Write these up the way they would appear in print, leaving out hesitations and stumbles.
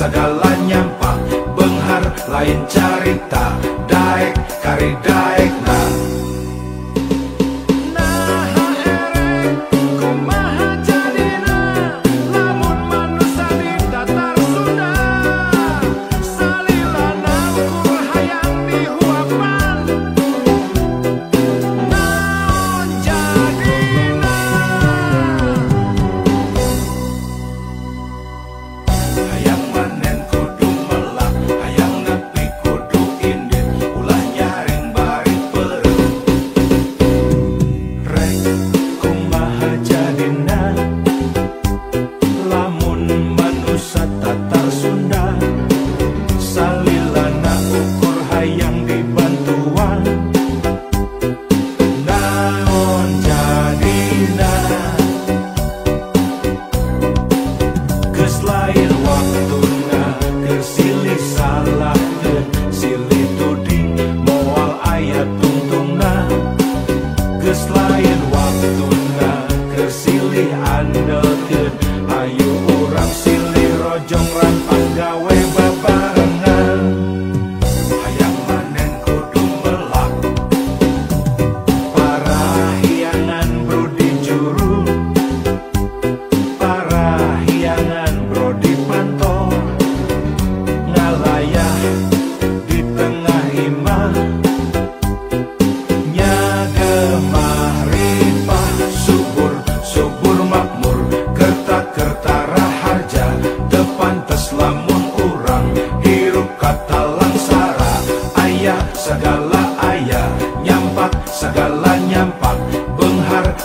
segala nyampak benghar lain carita daek kari daek nah.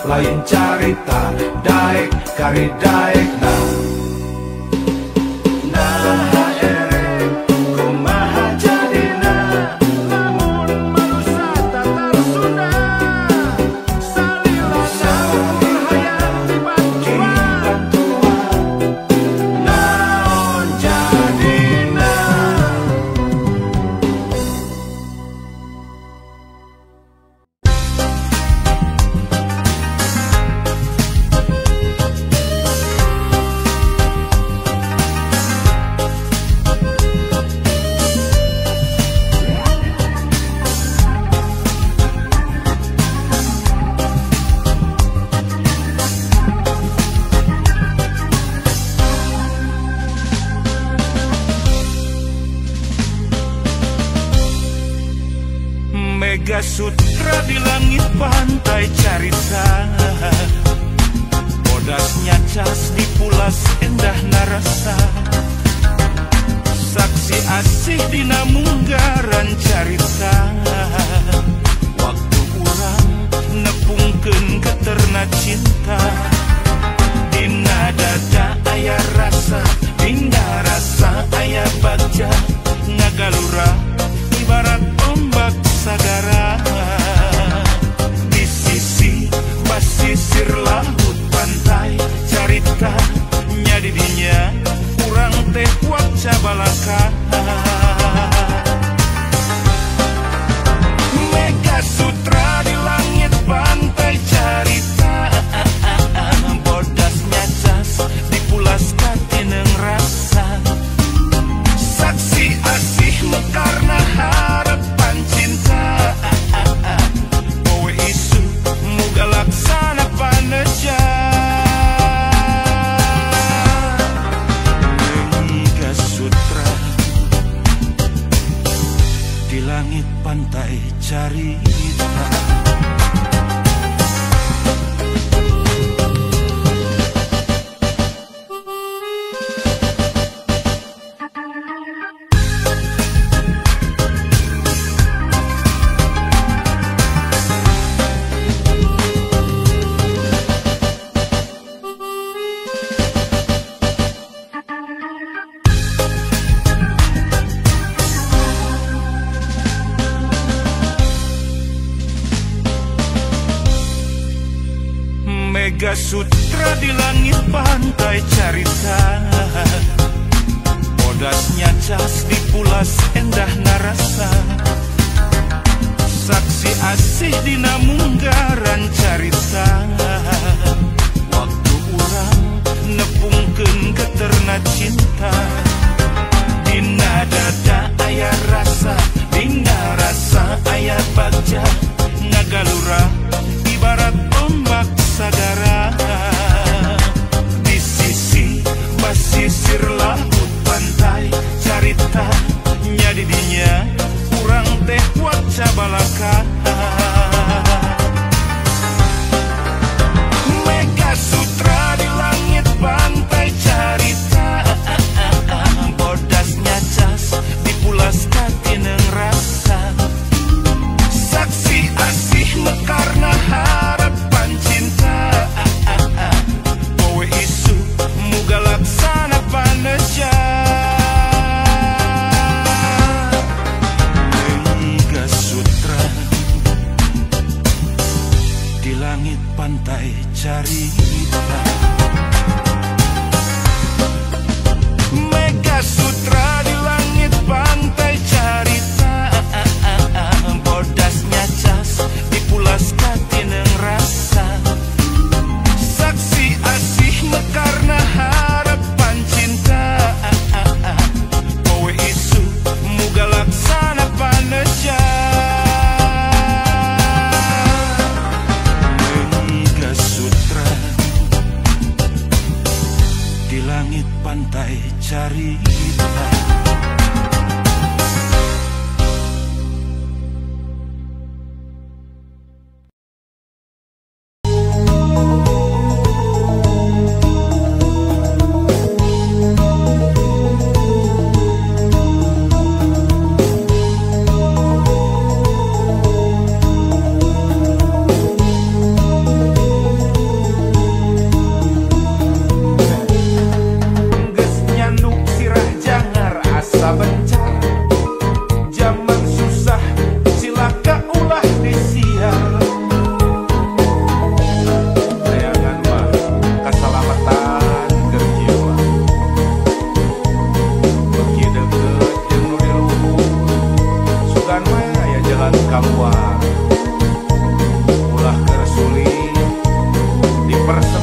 Lain carita daek kari daek nah. Mega Sutra di langit pantai carita, bodasnya cas di pulas endah narasa, saksi asih dina munggaran carita, waktu urang nepungkeun keterna cinta, dina dada aya rasa, dina rasa aya bagja, ngagalura ibarat ombak sagara, di sisi basisir laut pantai carita nya didinya urang teh waca balaka. Mega Sutra di langit pantai carita, bodasnya cas dipulas katineng rasa, saksi asih mekarna harapan cinta, kowe isu muga laksana paneja. Mega Sutra di langit pantai carita. Mega Sutra di langit pantai carita, bodasnya cas dipulas endah narasa, saksi asih dina munggaran carita, waktu urang nepungkeun keterna cinta, bagja ngagalura ibarat ombak sagara. Di sisi basisir laut pantai carita nyadi dinya urang teh waca balaka. Mega Sutra di langit pantai carita bodasnya cas dipulaskan tineng rasa. Saksi asih mekarna harapan cinta. Kowe isu muga laksana paneja. Mega Sutra di langit pantai carita. Mega Sutra di langit pantai carita bodasnya cas dipulaskan tineng rasa. Saksi asih mekarna harapan cinta. Kowe isu muga laksana paneja. Mega Sutra di langit pantai carita. Geus nyanduk sirah jangar asa bencar. Zaman susah silaka ulah disiar. Layangan mah kasalamatan keur jiwa. Beki deukeut jeung nu di luhur. Sugan mah aya jalan kaluar. Ulah keur sulit dipersempat.